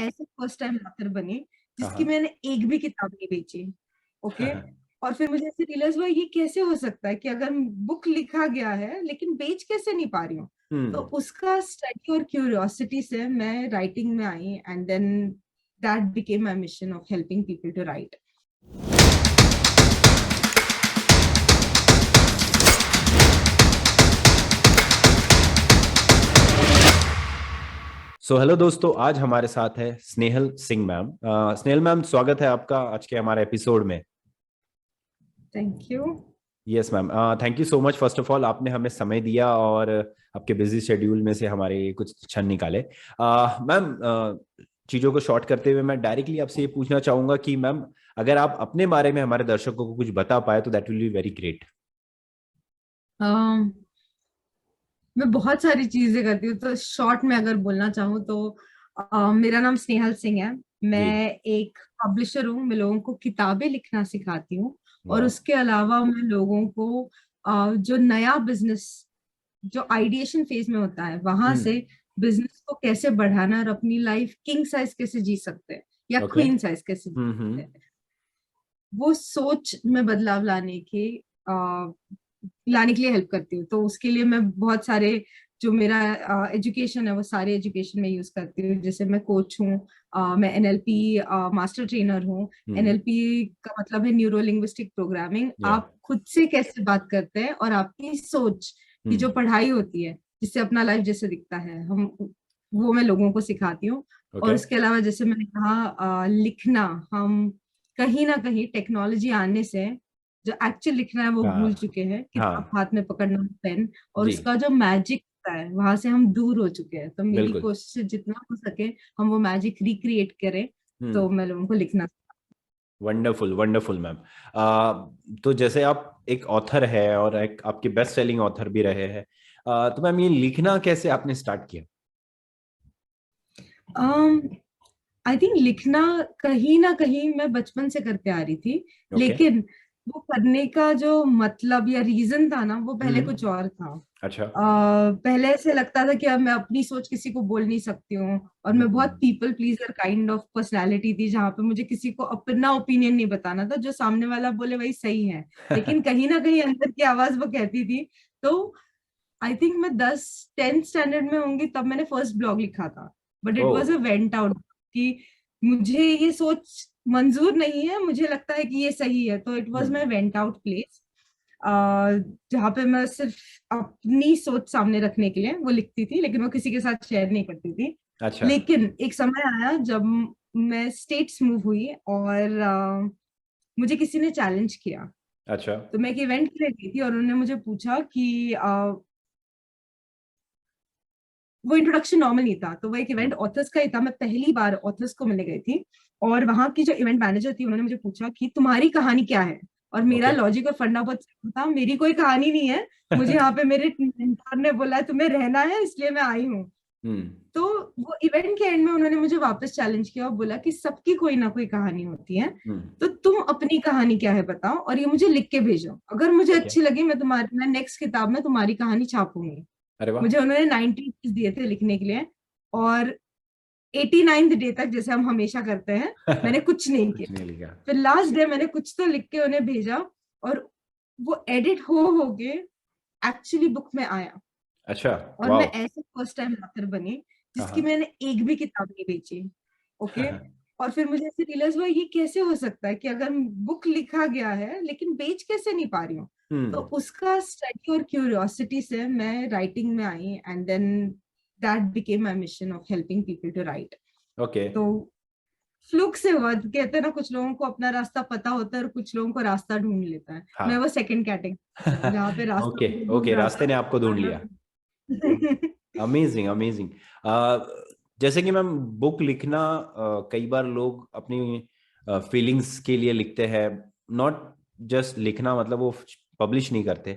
ऐसे first time author बनी जिसकी हाँ। मैंने एक भी किताब नहीं बेची। ओके। और फिर मुझे ऐसे रियलाइज हुआ ये कैसे हो सकता है कि अगर बुक लिखा गया है लेकिन बेच कैसे नहीं पा रही हूँ। तो उसका स्टडी और क्यूरियोसिटी से मैं राइटिंग में आई and then that became my mission of helping people to write. So hello दोस्तों, आज हमारे साथ है स्नेहल सिंह मैम। स्नेहल मैम, स्वागत है आपका आज के हमारे एपिसोड में। Thank you. Yes ma'am, thank you so much. First of all, आपने हमें समय दिया और आपके बिजी शेड्यूल में से हमारे कुछ क्षण निकाले। मैम, चीज़ों को शॉर्ट करते हुए मैं डायरेक्टली आपसे ये पूछना चाहूंगा कि मैम, अगर आप अपने बारे में हमारे दर्शकों को कुछ बता पाए तो that will be very great. मैं बहुत सारी चीजें करती हूँ तो शॉर्ट में अगर बोलना चाहूँ तो मेरा नाम स्नेहल सिंह है। जी। मैं एक पब्लिशर हूँ। मैं लोगों को किताबें लिखना सिखाती हूँ और वाह। उसके अलावा मैं लोगों को जो नया बिजनेस जो आइडिएशन फेज में होता है वहां हम्म। से बिजनेस को कैसे बढ़ाना और अपनी लाइफ किंग साइज कैसे जी सकते हैं या ओके। क्वीन साइज कैसे जी सकते हम्म। हैं, वो सोच में बदलाव लाने के लिए हेल्प करती हूँ। तो उसके लिए मैं बहुत सारे जो मेरा एजुकेशन है वो सारे एजुकेशन में यूज करती हूँ। जैसे मैं कोच हूँ, मैं एनएलपी मास्टर ट्रेनर हूँ। हम्म। एनएलपी का मतलब है न्यूरो लिंग्विस्टिक प्रोग्रामिंग। या। आप खुद से कैसे बात करते हैं और आपकी सोच की जो हम्म। पढ़ाई होती है जिससे अपना लाइफ जैसे दिखता है हम वो मैं लोगों को सिखाती हूँ। और ओके। उसके अलावा जैसे मैंने कहा लिखना, हम कहीं ना कहीं टेक्नोलॉजी आने से जो एक्चुअल लिखना है वो भूल हाँ। चुके हैं, किताब हाँ। हाथ में पकड़ना, पेन, और जी। उसका जो मैजिक होता है वहां से हम दूर हो चुके हैं। तो मेरी बिल्कुल। कोशिश है जितना हो सके हम वो मैजिक रिक्रिएट करें। हम्म। तो मैं लोगों को लिखना। Wonderful wonderful ma'am. तो जैसे आप एक ऑथर है और एक आपके बेस्ट सेलिंग ऑथर भी रहे हैं, तो मैम ये लिखना कैसे आपने स्टार्ट किया? आई थिंक लिखना कहीं ना कहीं मैं बचपन से करते आ रही थी, ओके। लेकिन वो करने का जो मतलब या रीजन था ना वो पहले कुछ हम्म। और था। अच्छा। पहले ऐसे लगता था कि अब मैं अपनी सोच किसी को बोल नहीं सकती हूँ और मैं बहुत hmm. People pleaser kind of personality थी जहाँ पे मुझे किसी को अपना ओपिनियन नहीं बताना था, जो सामने वाला बोले वही सही है। लेकिन कहीं ना कहीं अंदर की आवाज वो कहती थी। तो आई थिंक मैं 10th स्टैंडर्ड में होंगी तब मैंने फर्स्ट ब्लॉग लिखा था। But oh. It was a went out कि मुझे ये सोच मंजूर नहीं है, मुझे लगता है कि ये सही है। तो it was my hmm. Went out place जहाँ पे मैं सिर्फ अपनी सोच सामने रखने के लिए वो लिखती थी, लेकिन वो किसी के साथ शेयर नहीं करती थी। अच्छा। लेकिन एक समय आया जब मैं स्टेट्स मूव हुई और मुझे किसी ने चैलेंज किया। अच्छा। तो मैं एक इवेंट के लिए गई थी और उन्होंने मुझे पूछा कि वो इंट्रोडक्शन नॉर्मल नहीं था, तो वो एक इवेंट हम्म। ऑथर्स का ही था। मैं पहली बार ऑथर्स को मिलने गई थी और वहां की जो इवेंट मैनेजर थी उन्होंने मुझे पूछा कि तुम्हारी कहानी क्या है। और मेरा ओके। लॉजिक और फंडा बहुत simple था, मेरी कोई कहानी नहीं है। मुझे यहाँ पे मेरे मेंटर ने बोला है तुम्हें रहना है इसलिए मैं आई हूँ। हम्म। तो वो इवेंट के एंड में उन्होंने मुझे वापस चैलेंज किया और बोला कि सबकी कोई ना कोई कहानी होती है, हम्म। तो तुम अपनी कहानी क्या है बताओ और ये मुझे लिख के भेजो। अगर मुझे ठीक है। अच्छी लगी मैं नेक्स्ट किताब में तुम्हारी कहानी छापूंगी। अरे वाह। मुझे उन्होंने 90 डेज दिए थे लिखने के लिए और 89th डे तक, जैसे हम हमेशा करते हैं, मैंने कुछ नहीं कुछ किया। नहीं लिखा। फिर लास्ट डे मैंने कुछ तो लिख के उन्हें भेजा और वो एडिट हो के एक्चुअली बुक में आया। अच्छा। और मैं वाह। ऐसे फर्स्ट टाइम ऑथर बनी हाँ जिसकी हाँ। मैंने एक भी किताब नहीं बेची। ओके। और फिर मुझे ऐसे रियलाइज हुआ ये कैसे हो सकता है कि अगर बुक लिखा गया है लेकिन बेच कैसे नहीं पा रही हूँ। तो हम्म। उसका स्टडी और क्यूरियोसिटी से मैं राइटिंग में आई and then that became my mission of helping people to write. Okay. तो फ्लुक से हुआ, कहते हैं ना कुछ लोगों को अपना रास्ता पता होता है और कुछ लोगों को रास्ता ढूंढ लेता है। मैं वो हाँ। सेकंड कैटेगरी हूँ जहाँ पे रास्ता ओके। मुझे ढूंढ ओके, रहा रास्ते था ने आपको ढूंढ और लिया। Amazing amazing. जैसे कि मैम, बुक लिखना, कई बार लोग अपनी फीलिंग्स के लिए लिखते हैं, नॉट जस्ट लिखना, मतलब वो पब्लिश नहीं करते।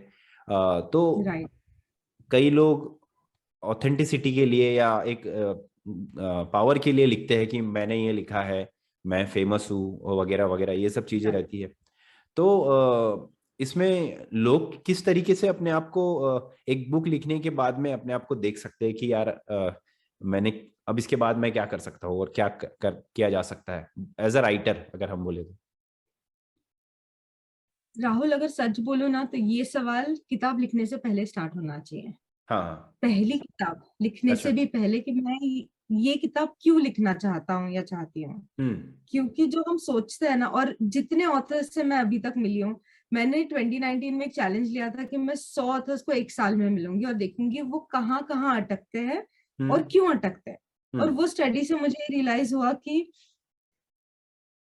तो राइट। कई लोग ऑथेंटिसिटी के लिए या एक पावर के लिए लिखते हैं कि मैंने ये लिखा है, मैं फेमस हूँ वगैरह वगैरह, ये सब चीजें राइट। रहती है। तो इसमें लोग किस तरीके से अपने आप को एक बुक लिखने के बाद में अपने आप को देख सकते हैं कि यार, मैंने अब इसके बाद मैं क्या कर सकता हूँ और क्या किया जा सकता है एज अ राइटर, अगर हम बोले तो? राहुल, अगर सच बोलो ना तो ये सवाल किताब लिखने से पहले स्टार्ट होना चाहिए। हाँ। पहली किताब लिखने अच्छा। से भी पहले कि मैं ये किताब क्यों लिखना चाहता हूँ या चाहती हूँ। हम्म। क्योंकि जो हम सोचते हैं ना, और जितने ऑथर्स से मैं अभी तक मिली हूँ, मैंने 2019 में एक चैलेंज लिया था कि मैं 100 ऑथर्स को एक साल में मिलूंगी और देखूंगी वो कहाँ कहाँ अटकते हैं और हम्म। क्यों अटकते हैं। और हम्म। वो स्टडी से मुझे रियलाइज हुआ कि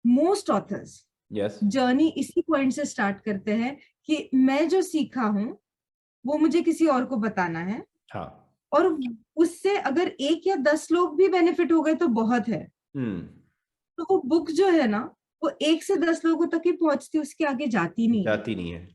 मोस्ट ऑथर्स यस। जर्नी इसी पॉइंट से स्टार्ट करते हैं कि मैं जो सीखा हूँ वो मुझे किसी और को बताना है। हाँ। और उससे अगर 1 या 10 लोग भी बेनिफिट हो गए तो बहुत है। हम्म। तो वो बुक जो है ना, वो 1 से 10 लोगों तक ही पहुंचती, उसके आगे जाती नहीं है। जाती नहीं है।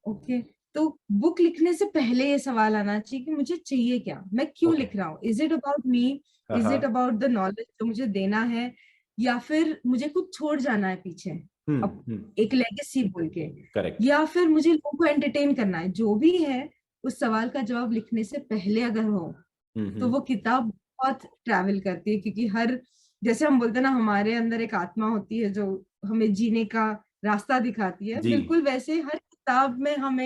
ओके। तो बुक लिखने से पहले ये सवाल आना चाहिए कि मुझे चाहिए क्या, मैं क्यों ओके। लिख रहा हूँ। Is it about me? हाँ इज हाँ। इट अबाउट द नॉलेज जो मुझे देना है, या फिर मुझे कुछ छोड़ जाना है पीछे, अब हम्म। एक लेगेसी बोल के, करेक्ट। या फिर मुझे लोगों को एंटरटेन करना है। जो भी है, उस सवाल का जवाब लिखने से पहले अगर हो तो हम्म। वो किताब बहुत ट्रैवल करती है। क्योंकि हर, जैसे हम बोलते हैं ना, हमारे अंदर एक आत्मा होती है जो हमें जीने का रास्ता दिखाती है, जी। बिल्कुल वैसे हर किताब में हम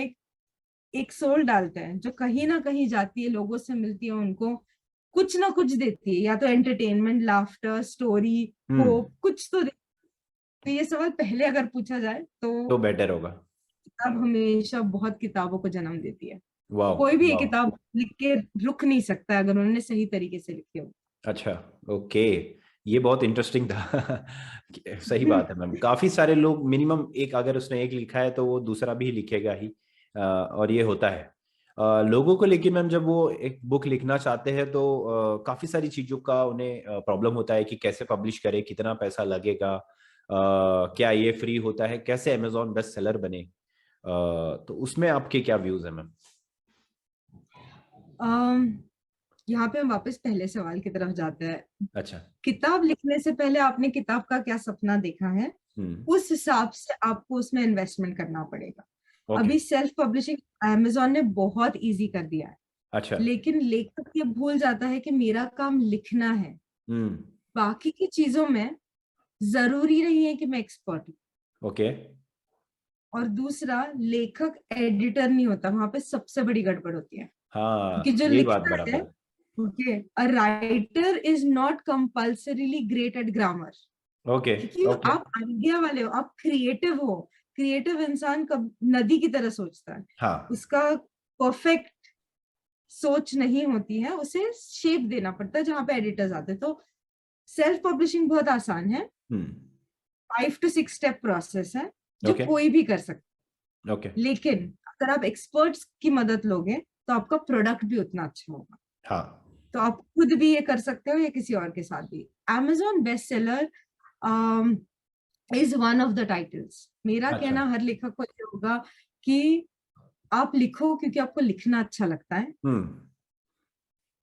एक सोल डालते हैं जो कहीं ना कहीं जाती है, लोगों से मिलती है, उनको कुछ ना कुछ देती है, या तो एंटरटेनमेंट, लाफ्टर, स्टोरी, हम्म। होप, कुछ तो तो ये सवाल पहले अगर पूछा जाए तो तो बेटर होगा। किताब हमेशा बहुत किताबों को जन्म देती है। वाह। कोई भी एक वाह। किताब लिख के रुक नहीं सकता अगर उन्होंने सही तरीके से लिखी हो। अच्छा। ओके। ये बहुत इंटरेस्टिंग था। सही बात है मैम, काफी सारे लोग मिनिमम एक, अगर उसने एक लिखा है तो वो दूसरा भी लिखेगा ही। और ये होता है लोगों को। लेकिन मैम जब वो एक बुक लिखना चाहते हैं तो काफी सारी चीजों का उन्हें प्रॉब्लम होता है कि कैसे पब्लिश करे, कितना पैसा लगेगा, क्या ये फ्री होता है, कैसे अमेजोन बेस्ट सेलर बने। तो उसमें आपके क्या व्यूज है मैम? अम, यहाँ पे हम वापस पहले सवाल की तरफ जाते हैं। अच्छा। किताब लिखने से पहले आपने किताब का क्या सपना देखा है, हम्म। उस हिसाब से आपको उसमें इन्वेस्टमेंट करना पड़ेगा। ओके। अभी सेल्फ पब्लिशिंग अमेजोन ने बहुत इजी कर दिया है, अच्छा। लेकिन लेखक ये भूल जाता है कि मेरा काम लिखना है। हम्म। बाकी की चीजों में जरूरी नहीं है कि मैं एक्सपर्ट हूँ। ओके। और दूसरा, लेखक एडिटर नहीं होता, वहां पे सबसे बड़ी गड़बड़ होती है। क्योंकि हाँ, जो ये बात लिखता है, बराबर है। Okay, a writer is not compulsorily great at grammar. Okay. क्योंकि ओके। आप आइडिया वाले हो, आप क्रिएटिव हो। क्रिएटिव इंसान कब नदी की तरह सोचता है, हाँ। उसका परफेक्ट सोच नहीं होती है, उसे शेप देना पड़ता है, जहां पे एडिटर्स आते हैं। तो सेल्फ पब्लिशिंग बहुत आसान है, हम्म। 5 to 6 स्टेप प्रोसेस है जो ओके। कोई भी कर सकता ओके। है। लेकिन अगर आप एक्सपर्ट्स की मदद लोगे तो आपका प्रोडक्ट भी उतना अच्छा होगा। हाँ। तो आप खुद भी ये कर सकते हो या किसी और के साथ भी। Amazon best seller is one of the titles. मेरा अच्छा। कहना हर लेखक को ये होगा कि आप लिखो क्योंकि आपको लिखना अच्छा लगता है। हम्म।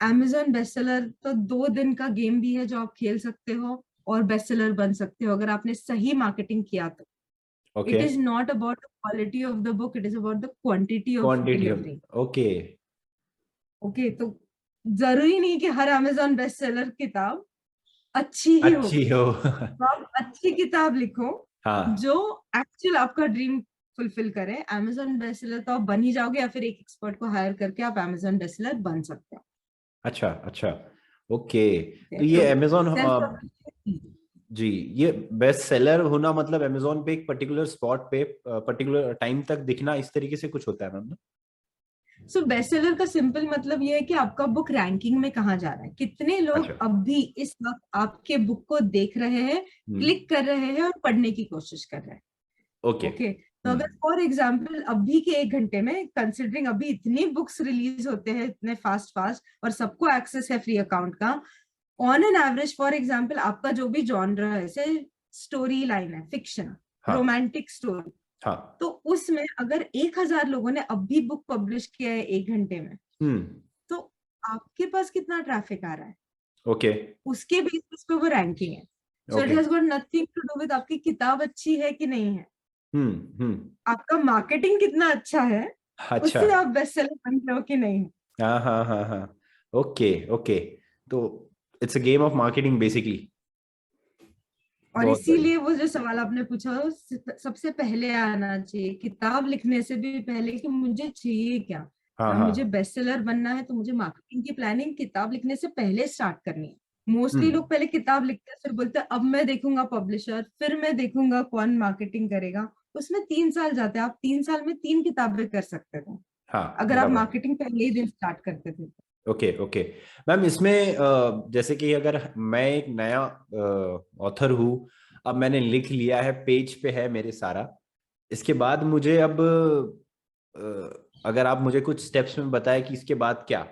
Amazon बेस्ट सेलर तो 2 दिन का गेम भी है जो आप खेल सकते हो और बेस्ट सेलर बन सकते हो अगर आपने सही मार्केटिंग किया तो। Okay. It is not about the quality of the book, it is about the quantity of quantity of. Delivery. Okay. Okay, तो जरूरी नहीं कि हर Amazon बेस्ट सेलर किताब अच्छी ही अच्छी होगी। हो। तो आप अच्छी किताब लिखो हाँ। जो एक्चुअल आपका ड्रीम फुलफिल करे। Amazon बेस्ट सेलर तो आप बन ही जाओगे, या फिर एक एक्सपर्ट को हायर करके आप Amazon बेस्ट सेलर बन सकते हो। अच्छा। अच्छा। ओके। ठीक है, तो ये तो अमेजोन, सेल्फ पब्लिशिंग। जी, ये बेस्ट सेलर होना मतलब अमेजोन पे एक पर्टिकुलर स्पॉट पे पर्टिकुलर टाइम तक दिखना, इस तरीके से कुछ होता है मैम ना? सो बेस्ट सेलर का सिंपल मतलब ये है कि आपका बुक रैंकिंग में कहाँ जा रहा है, कितने अच्छा। लोग अब भी इस वक्त आपके बुक को देख रहे हैं, हम्म। क्लिक कर रहे हैं और पढ़ने की कोशिश कर रहे हैं। ओके। ओके। तो हम्म। अगर फॉर एग्जाम्पल अभी के 1 घंटे में, कंसिडरिंग अभी इतनी बुक्स रिलीज होते हैं इतने फास्ट फास्ट और सबको एक्सेस है फ्री अकाउंट का, on an average for example आपका जो भी जॉनर है, जैसे स्टोरी लाइन है, फिक्शन, हाँ। रोमांटिक स्टोरी, हाँ। तो उसमें अगर 1,000 लोगों ने अब भी बुक पब्लिश किया है 1 घंटे में, हम्म। तो आपके पास कितना ट्रैफिक आ रहा है, ओके। उसके बेसिस पे वो रैंकिंग है। So it okay. Has got nothing to do with आपकी किताब अच्छी है कि नहीं है, हम्म। हम्म। आपका मार्केटिंग कितना अच्छा है, अच्छा। उससे आप बेस्ट सेलर बन रहे हो कि नहीं। हाँ हाँ हाँ हाँ। ओके। ओके। तो it's a game of marketing basically. और बहुत बढ़िया। इसीलिए वो जो सवाल आपने पूछा वो सबसे पहले आना चाहिए, किताब लिखने से भी पहले, कि मुझे चाहिए क्या। हाँ मुझे हाँ। बेस्ट सेलर बनना है तो मुझे मार्केटिंग की प्लानिंग किताब लिखने से पहले स्टार्ट करनी है। मोस्टली हम्म। लोग पहले किताब लिखते हैं, फिर बोलते हैं अब मैं देखूंगा पब्लिशर, फिर मैं देखूंगा कौन मार्केटिंग करेगा। उसमें 3 साल जाते हैं। आप 3 साल में 3 किताबें कर सकते थे हाँ अगर आप बराबर। मार्केटिंग पहले ही दिन स्टार्ट करते थे। Okay okay. मैम इसमें जैसे कि अगर मैं एक नया ऑथर हूँ, अब मैंने लिख लिया है, पेज पे है मेरे सारा, इसके बाद मुझे अब अगर आप मुझे कुछ स्टेप्स में बताएं कि इसके बाद क्या।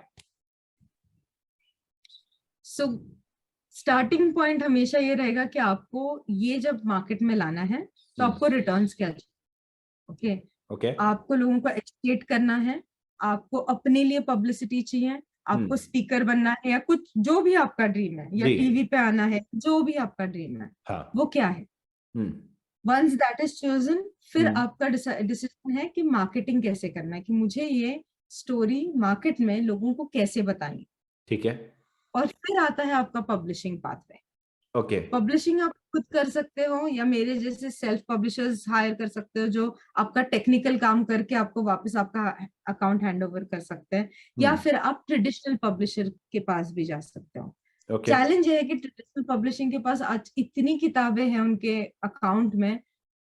सो स्टार्टिंग पॉइंट हमेशा ये रहेगा कि आपको ये जब मार्केट में लाना है तो आपको रिटर्न्स क्या चाहिए। ओके। ओके। आपको लोगों को एजुकेट करना है, आपको अपने लिए पब्लिसिटी चाहिए, आपको हम्म। स्पीकर बनना है, या कुछ जो भी आपका ड्रीम है, या जी। टीवी पे आना है, जो भी आपका ड्रीम है हाँ। वो क्या है। हम्म। वंस दैट इज चोजन, फिर हम्म। आपका डिसीजन है कि मार्केटिंग कैसे करना है, कि मुझे ये स्टोरी मार्केट में लोगों को कैसे बतानी। ठीक है। और फिर आता है आपका पब्लिशिंग पाथवे। ओके। पब्लिशिंग आप खुद कर सकते हो, या मेरे जैसे सेल्फ पब्लिशर्स हायर कर सकते हो जो आपका टेक्निकल काम करके आपको वापस आपका अकाउंट हैंड ओवर कर सकते हैं, या हम्म। फिर आप ट्रेडिशनल पब्लिशर के पास भी जा सकते हो। ओके। चैलेंज ये है कि ट्रेडिशनल पब्लिशिंग के पास आज इतनी किताबें हैं उनके अकाउंट में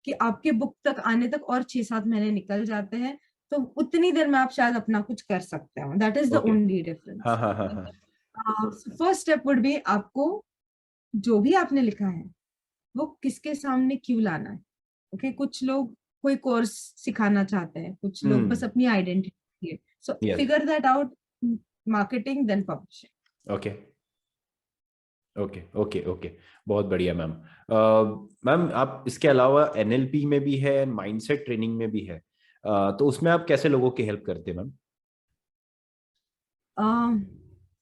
कि आपके बुक तक आने तक और 6-7 महीने निकल जाते हैं। तो उतनी देर में आप शायद अपना कुछ कर सकते हो। That is the okay. Only हाँ डिफरेंस। हाँ हाँ हाँ। फर्स्ट स्टेप वुड बी, आपको जो भी आपने लिखा है वो किसके सामने क्यों लाना है। ओके। कुछ लोग कोई कोर्स सिखाना चाहते हैं, कुछ लोग बस हम्म। अपनी आइडेंटिटी है। So yes. Figure that out, marketing then publishing. Okay okay okay okay. बहुत बढ़िया मैम। मैम आप इसके अलावा एनएलपी में भी है, माइंडसेट ट्रेनिंग में भी है, तो उसमें आप कैसे लोगों की हेल्प करते हैं मैम?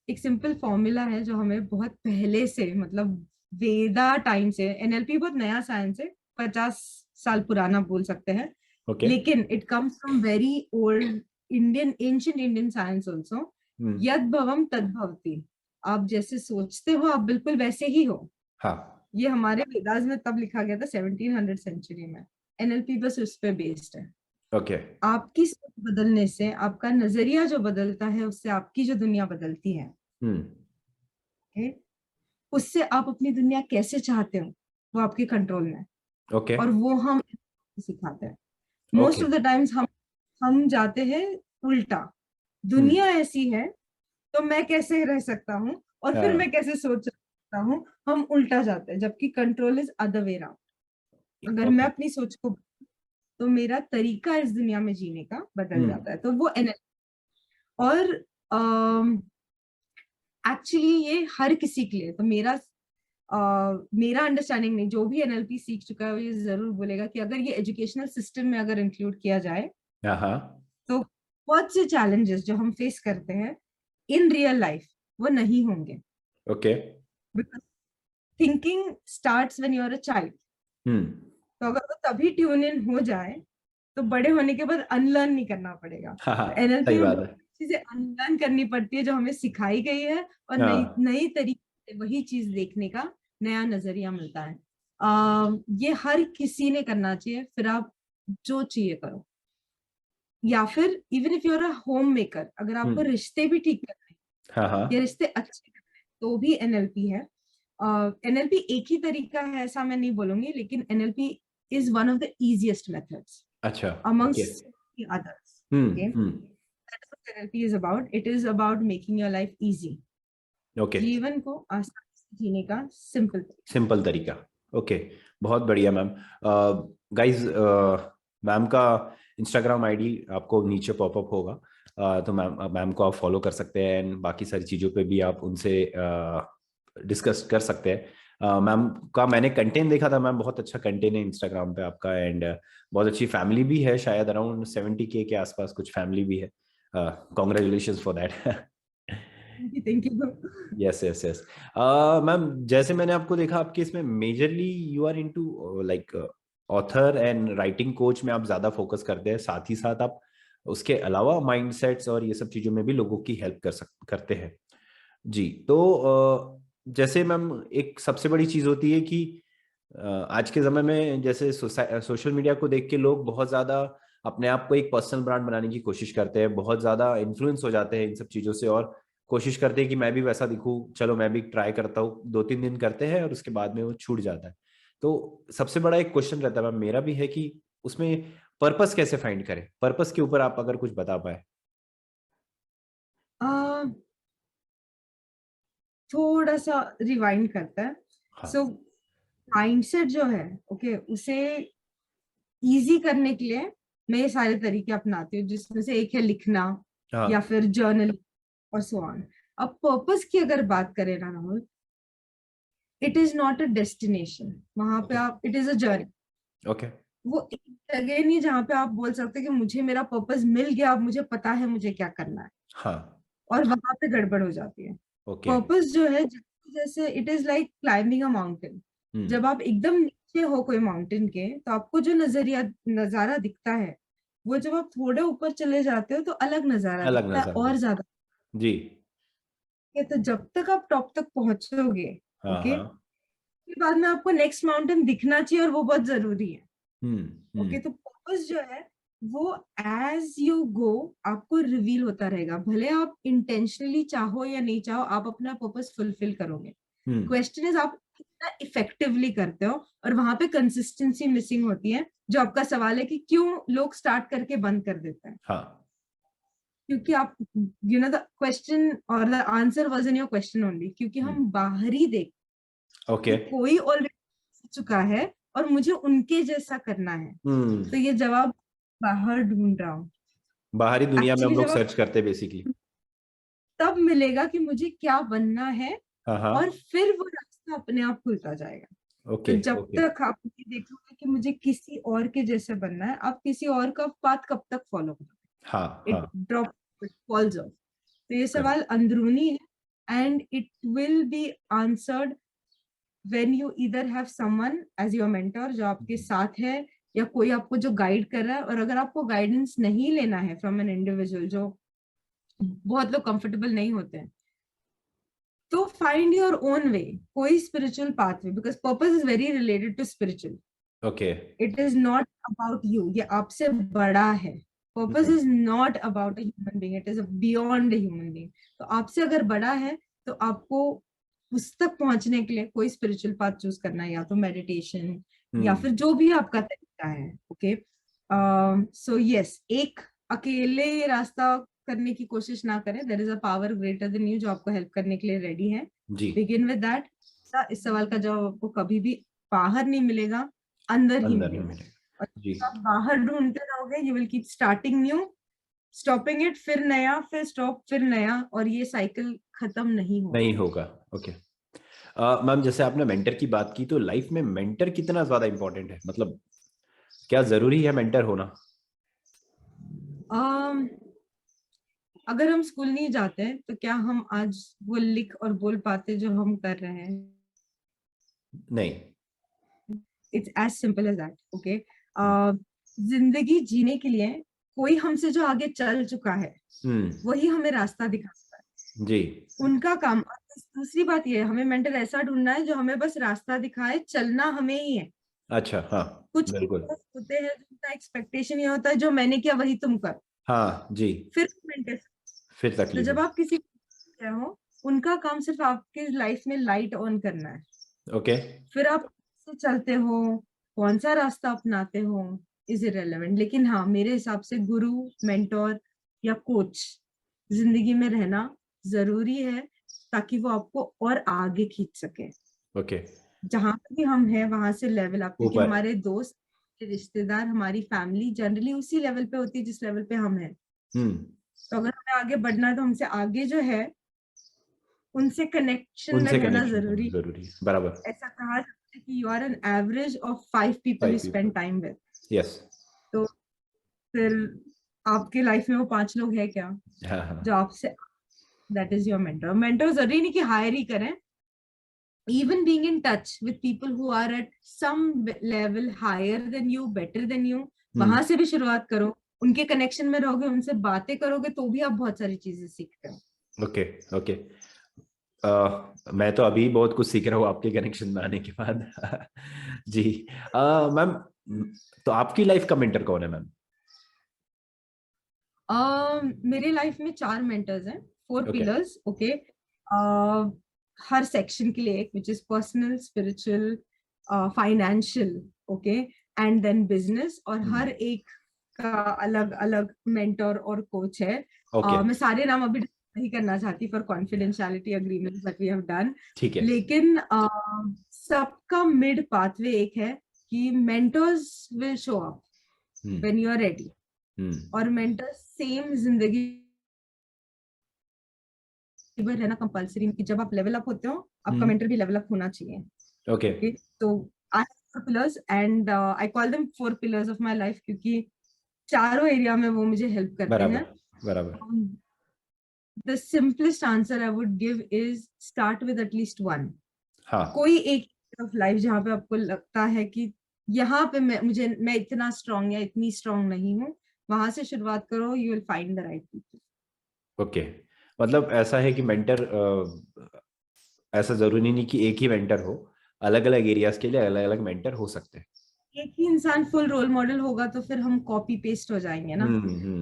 एक सिंपल फॉर्मूला है जो हमें बहुत पहले से, मतलब वेदा टाइम से, एनएलपी बहुत नया साइंस है, 50 साल पुराना बोल सकते हैं, ओके। लेकिन it comes from very old Indian, ancient Indian science also. Hmm. यद भवम तद भवति। आप जैसे सोचते हो आप बिल्कुल वैसे ही हो। हाँ। ये हमारे वेदास में तब लिखा गया था 1700 सेंचुरी में। एनएलपी बस उस पे बेस्ड है। ओके। आपकी सोच बदलने से आपका नजरिया जो बदलता है, उससे आपकी जो दुनिया बदलती है। हम्म। okay? उससे आप अपनी दुनिया कैसे चाहते हो वो आपके कंट्रोल में है। ओके। और वो हम सिखाते हैं। Okay. Most of the times हम जाते हैं उल्टा। हम्म। दुनिया ऐसी है तो मैं कैसे रह सकता हूँ, और फिर मैं हाँ। कैसे सोच सकता हूँ। हम उल्टा जाते हैं, जबकि control is other way round. अगर मैं ओके। अपनी सोच को, तो मेरा तरीका इस दुनिया में जीने का बदल हम्म। जाता है। तो वो और एक्चुअली ये हर किसी के लिए, तो मेरा अंडरस्टैंडिंग नहीं, जो भी एनएलपी सीख चुका है वो ये जरूर बोलेगा कि अगर ये एजुकेशनल सिस्टम में अगर इंक्लूड किया जाए हाँ हाँ। तो बहुत से चैलेंजेस जो हम फेस करते हैं इन रियल लाइफ वो नहीं होंगे। Okay. Because thinking starts when you are a child. Hmm. तो अगर वो तभी ट्यून इन हो जाए तो बड़े होने के बाद अनलर्न नहीं करना पड़ेगा। हाँ हाँ। तो एनएलपी सही में बात बहुत है। चीजें अनलर्न करनी पड़ती है जो हमें सिखाई गई है, और नई हाँ। नई तरीके से वही चीज देखने का नया नजरिया मिलता है। ये हर किसी ने करना चाहिए। फिर आप जो चाहिए करो, या फिर even if you are a homemaker, अगर आपको हम्म। रिश्ते भी ठीक करने हैं हाँ या हाँ। रिश्ते अच्छे करने हैं, तो भी एनएलपी है। एनएलपी एक ही तरीका है ऐसा मैं नहीं बोलूंगी, लेकिन NLP is one of the easiest methods अच्छा। Okay. amongst the others. Okay, hmm. that's what therapy is about. It is about making your life easy. Okay. जीवन को आसानी से जीने का सिंपल। सिंपल तरीका। ओके। बहुत बढ़िया मैम। गाइज, मैम का इंस्टाग्राम आईडी आपको नीचे पॉपअप होगा, तो मैम को आप फॉलो कर सकते हैं, एंड बाकी सारी चीज़ों पे भी आप उनसे डिस्कस कर सकते हैं। मैम का मैंने कंटेंट देखा था, मैम बहुत अच्छा कंटेंट है इंस्टाग्राम पे आपका, एंड बहुत अच्छी फैमिली भी है, शायद अराउंड 70K के आसपास कुछ फैमिली भी है। Congratulation for that. Thank you. Yes yes yes. Ma'am जैसे मैंने आपको देखा, आपके इसमें majorly you are into like author and writing coach में आप ज्यादा फोकस करते हैं, साथ ही साथ आप उसके अलावा माइंडसेट्स और ये सब चीजों में भी लोगों की हेल्प करते हैं। जी, तो जैसे मैम एक सबसे बड़ी चीज होती है कि आज के समय में जैसे सोशल मीडिया को देख के लोग बहुत ज्यादा अपने आप को एक पर्सनल ब्रांड बनाने की कोशिश करते हैं, बहुत ज्यादा इन्फ्लुएंस हो जाते हैं इन सब चीजों से, और कोशिश करते हैं कि मैं भी वैसा दिखूं, चलो मैं भी ट्राई करता हूँ, 2-3 दिन करते हैं और उसके बाद में वो छूट जाता है। तो सबसे बड़ा एक क्वेश्चन रहता है मैम, मेरा भी है कि उसमें पर्पस कैसे फाइंड करें, पर्पस के ऊपर आप अगर कुछ बता पाए। थोड़ा सा रिवाइंड करता है। हाँ। सो माइंडसेट जो है, ओके, उसे इजी करने के लिए मैं ये सारे तरीके अपनाती हूँ, जिसमें से एक है लिखना या हाँ। फिर जर्नल और सो ऑन। अब पर्पस की अगर बात करें ना Rahul, it is not a destination. वहां पे ओके। आप, it is a journey. Okay. वो एक जगह नहीं जहाँ पे आप बोल सकते हैं कि मुझे मेरा पर्पस मिल गया, अब मुझे पता है मुझे क्या करना है, हाँ। और वहां पे गड़बड़ हो जाती है। ओके। पर्पस जो है, जैसे it is like climbing a mountain. Hmm. जब आप एकदम नीचे हो कोई माउंटेन के, तो आपको जो नजारा दिखता है, वो जब आप थोड़े ऊपर चले जाते हो तो अलग नजारा अलग दिखता है नजर और है। ज्यादा। जी। तो जब तक आप टॉप तक पहुंचोगे, हाँ। ओके, हाँ। फिर बाद में आपको नेक्स्ट माउंटेन दिखना चाहिए, और वो बहुत जरूरी है। हम्म। ओके, हम्म। तो पर्पस जो है वो एज यू गो आपको रिवील होता रहेगा। भले आप इंटेंशनली चाहो या नहीं चाहो, आप अपना पर्पस फुलफिल करोगे। हम्म। क्वेश्चन इज आप कितना इफेक्टिवली करते हो, और वहां पे कंसिस्टेंसी मिसिंग होती है। जो आपका सवाल है कि क्यों लोग स्टार्ट करके बंद कर देते हैं, हाँ। क्योंकि आप, यू नो, द क्वेश्चन और the answer was in your question only, क्योंकि हम्म। हम बाहरी देख ओके। कि कोई ऑलरेडी चुका है और मुझे उनके जैसा करना है, हम्म। तो ये जवाब बाहर ढूंढ रहा हूँ। बाहरी दुनिया में हम एक्चुअली लोग जब आप, सर्च करते हैं बेसिकली। तब मिलेगा कि मुझे क्या बनना है, हाँ। और हाँ। फिर वो रास्ता अपने आप खुलता जाएगा। तो ओके। जब ओके। तक आप ये देखोगे कि मुझे किसी और के जैसे बनना है, आप किसी और का बात कब तक फॉलो हाँ। करोगे? इट हाँ। Drop, it falls off. तो ये करेक्ट। सवाल अंदरूनी है, and it will be answered when you either have someone as your mentor, जो आपके साथ है, या कोई आपको जो गाइड कर रहा है। और अगर आपको गाइडेंस नहीं लेना है फ्रॉम एन इंडिविजुअल, जो बहुत लोग कंफर्टेबल नहीं होते हैं, तो फाइंड योर ओन वे, कोई spiritual pathway, because purpose is very related to spiritual. Okay. It is not about you, ये आपसे बड़ा है। Purpose hmm. Is not about a human being, it is beyond a human being. तो आपसे अगर बड़ा है, तो आपको उस तक पहुंचने के लिए कोई स्पिरिचुअल पाथ चूज करना है, या तो मेडिटेशन, या हम्म। फिर जो भी आपका तरीका है। ओके, सो यस, एक अकेले ये रास्ता करने की कोशिश ना करें। There is a power greater than you, जो आपको हेल्प करने के लिए रेडी है। जी। Begin with that. इस सवाल का जवाब आपको कभी भी बाहर नहीं मिलेगा, अंदर ही अंदर ही मिलेगा। मिलेगा। और जी। जब आप बाहर ढूंढते रहोगे, you will keep starting new, stopping it, फिर नया, फिर स्टॉप, फिर नया, और ये साइकिल खत्म नहीं होगा। नहीं होगा। ओके। मैम जैसे आपने मेंटर की बात की, तो लाइफ में मेंटर कितना ज्यादा इंपॉर्टेंट है, मतलब क्या जरूरी है मेंटर होना? um, अगर हम स्कूल नहीं जाते, तो क्या हम आज वो लिख और बोल पाते जो हम कर रहे हैं? नहीं। It's as simple as that. Okay, जिंदगी जीने के लिए कोई हमसे जो आगे चल चुका है, हम्म। वही हमें रास्ता दिखाता है। जी। उनका काम। और दूसरी बात ये है, हमें मेंटर ऐसा ढूंढना है जो हमें बस रास्ता दिखाए, चलना हमें ही है। अच्छा। हाँ। कुछ बिल्कुल। होते हैं जिनका एक्सपेक्टेशन ये होता है, जो मैंने किया वही तुम कर, हाँ जी। फिर मेंटर। फिर तो तकलीफ जब हो। आप किसी को हो, उनका काम सिर्फ आपके लाइफ में लाइट ऑन करना है। ओके। फिर आप कैसे चलते हो, कौन सा रास्ता अपनाते हो, इज इरेलेवेंट। लेकिन हाँ, मेरे हिसाब से गुरु, मेंटोर या कोच जिंदगी में रहना जरूरी है, ताकि वो आपको और आगे खींच सके। ओके। जहां पे भी हम हैं वहां से लेवल अप, क्योंकि ऊपर। हमारे दोस्त, रिश्तेदार, हमारी फैमिली जनरली उसी लेवल पे होती है जिस लेवल पे हम हैं। हम्म। तो अगर हमें आगे बढ़ना है, तो हमसे आगे जो है, उनसे कनेक्शन में उनसे रहना कनेक्शन करना जरूरी। जरूरी है, बराबर। ऐसा कहा जाता है कि you are an average of 5 people you 5 people. Spend time with. Yes. तो फिर आपके लाइफ में वो 5 लोग हैं क्या, हाँ। हाँ। जो आपसे, that is your mentor. Mentor जरूरी नहीं कि हायर ही करें, even being in touch with people who are at some level higher than you, better than you, हम्म। वहां से भी शुरुआत करो। उनके कनेक्शन में रहोगे, उनसे बातें करोगे, तो भी आप बहुत सारी चीजें सीखते हो। ओके। ओके। मैं तो अभी बहुत कुछ सीख रहा हूँ आपके कनेक्शन में आने के बाद। जी। मैम, तो आपकी लाइफ का मेंटर कौन है मैम? मेरे लाइफ में 4 मेंटर्स हैं, 4 ओके। पिलर्स। ओके। हर सेक्शन के लिए एक, which is personal, spiritual, financial, okay, and then business. और हर एक का अलग अलग मेंटर और कोच है। ओके। मैं सारे नाम अभी नहीं करना चाहती for confidentiality agreement that we have done. ठीक है। लेकिन सबका मिड पाथवे एक है कि mentors will show up when you are ready. Hmm. और मेंटर सेम जिंदगी भर रहना कंपलसरी, कि जब आप लेवल अप होते हो आपका मेंटर भी लेवल अप होना चाहिए। ओके। ओके। तो I have 4 pillars and I call them 4 pillars of my life, क्योंकि चारों एरिया में वो मुझे हेल्प करते बराबर हैं। बराबर। The simplest answer I would give is start with at least one. हाँ। कोई एक ऑफ लाइफ जहां पे आपको लगता है कि यहाँ पे मैं इतना स्ट्रांग या इतनी स्ट्रांग नहीं हूँ, वहां से शुरुआत करो। You will find the right people. Okay. मतलब ऐसा है कि मेंटर, ऐसा जरूरी नहीं कि एक ही मेंटर हो, अलग अलग एरियाज के लिए अलग अलग मेंटर हो सकते हैं। एक ही इंसान फुल रोल मॉडल होगा तो फिर हम कॉपी पेस्ट हो जाएंगे ना।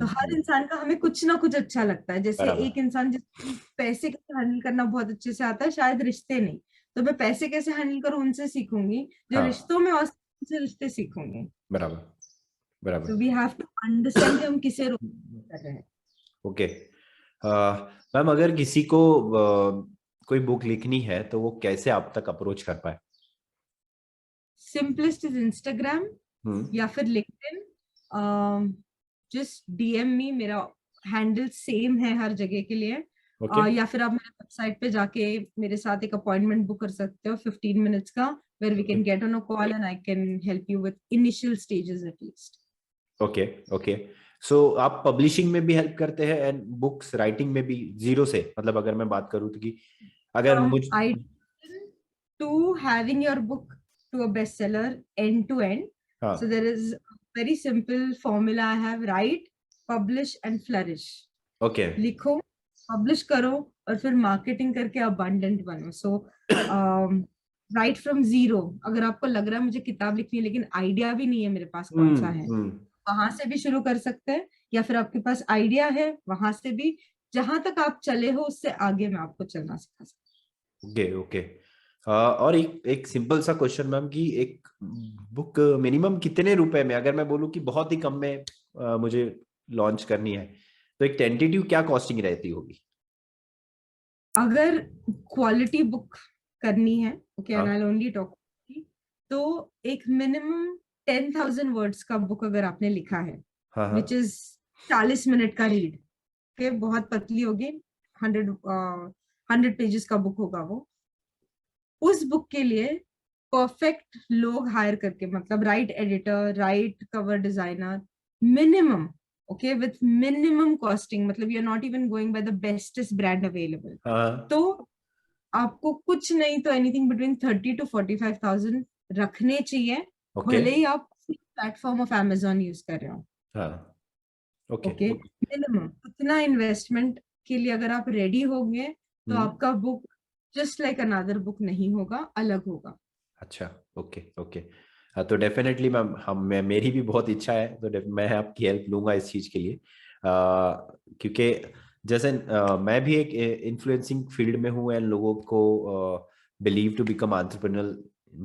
तो हर इंसान का हमें कुछ ना कुछ अच्छा लगता है। जैसे बराबर। एक इंसान जिसको पैसे कैसे हैंडल करना बहुत अच्छे से आता है, शायद रिश्ते नहीं, तो मैं पैसे कैसे हैंडल करूं उनसे सीखूंगी। जो हाँ। रिश्तों में और उनसे रिश्ते सीखूंगी। बराबर तो बराबर। वी हैव टू अंडरस्टैंड कि हम किसे रोल कर रहे हैं। ओके। मैम, अगर किसी को कोई बुक लिखनी है तो वो कैसे आप तक अप्रोच कर पाए? सिंपलेस्ट इज इंस्टाग्राम हम्म। या फिर लिंक्डइन। जस्ट डीएम मी, मेरा हैंडल सेम है हर जगह के लिए। ओके। या फिर आप मेरे वेबसाइट पे जाके मेरे साथ एक अपॉइंटमेंट बुक कर सकते हो 15 मिनट्स का, where we okay. Can get on a call and I can help you with initial stages at least. Okay. Okay. So आप पब्लिशिंग में भी हेल्प करते हैं एंड बुक्स राइटिंग में भी, जीरो से? मतलब अगर मैं बात करूँ तो, कि अगर From मुझ ideation to having your book to a bestseller end to end. So हाँ। there is a very simple formula I have: write, publish and flourish. Okay. लिखो, पब्लिश करो और फिर मार्केटिंग करके अबंडेंट बनो। सो राइट फ्रॉम जीरो। अगर आपको लग रहा है मुझे किताब लिखनी है लेकिन आइडिया भी नहीं है मेरे पास कौन सा है, हम्म। वहां से भी शुरू कर सकते हैं। या फिर आपके पास आइडिया है, वहां से भी जहां तक आप चले हो उससे आगे मैं आपको चलना सिखा सकती ओके। ओके। और एक एक सिंपल सा क्वेश्चन मैम, कि एक बुक मिनिमम कितने रुपए में, अगर मैं बोलूँ कि बहुत ही कम में मुझे लॉन्च करनी है, तो एक टेंटेटिव क्या कॉस्टिंग रहती होगी? हूँ। अगर क्वालिटी बुक करनी है, ओके, एंड आई हाँ ओनली टॉक, तो एक मिनिमम 10,000 वर्ड्स का बुक अगर आपने लिखा है, हाँ। हाँ। विच इज 40 मिनट का रीड, ओके, बहुत पतली होगी, 100 पेजेस का बुक होगा वो। उस बुक के लिए परफेक्ट लोग हायर करके, मतलब right editor, right cover designer, minimum, okay, with minimum costing, मतलब you are not even going by the bestest brand available, हाँ। तो आपको कुछ नहीं तो एनीथिंग बिटवीन 30 to 45,000 रखने चाहिए, ओके। भले ही आप प्लेटफॉर्म ऑफ Amazon यूज कर रहे हो। हाँ। ओके। ओके। ओके। मिनिमम उतना इन्वेस्टमेंट के लिए अगर आप रेडी होंगे तो हम्म। आपका book just like another book नहीं होगा, अलग होगा। अच्छा। ओके। ओके। हाँ, तो डेफिनेटली मैम, मेरी भी बहुत इच्छा है, तो मैं आपकी हेल्प लूंगा इस चीज़ के लिए। क्योंकि जैसे मैं भी एक इन्फ्लुएंसिंग फील्ड में हूँ एंड लोगों को बिलीव टू बिकम एंटरप्रेन्योर,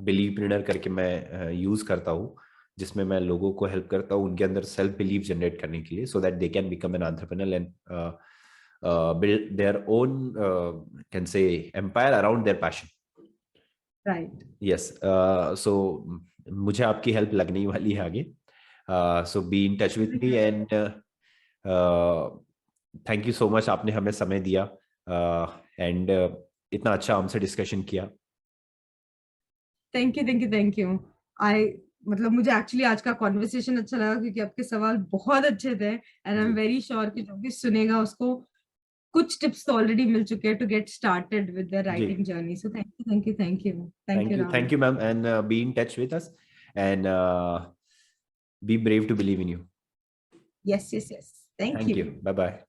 बिलीवप्रेन्योर करके मैं यूज़ करता हूँ, जिसमें मैं लोगों को हेल्प करता हूँ उनके अंदर सेल्फ बिलीव जनरेट करने के लिए, so that they can become an entrepreneur and build their own, can say, empire around their passion. Right. Yes. So मुझे आपकी हेल्प लगने ही वाली है आगे, so be in touch with me and thank you so much, आपने हमें समय दिया एंड इतना अच्छा हमसे डिस्कशन किया। Thank you, thank you, thank you. I मतलब मुझे एक्चुअली आज का कॉन्वर्सेशन अच्छा लगा क्योंकि आपके सवाल बहुत अच्छे थे, एंड आई एम जी वेरी श्योर कि जो भी सुनेगा उसको कुछ टिप्स तो ऑलरेडी मिल चुके हैं to get started with the जी। Writing journey. So thank you, thank you, thank you, thank you thank Rahul. You ma'am, and be in touch with us and be brave to believe in you. Yes, yes, yes, thank thank you. You. Bye bye.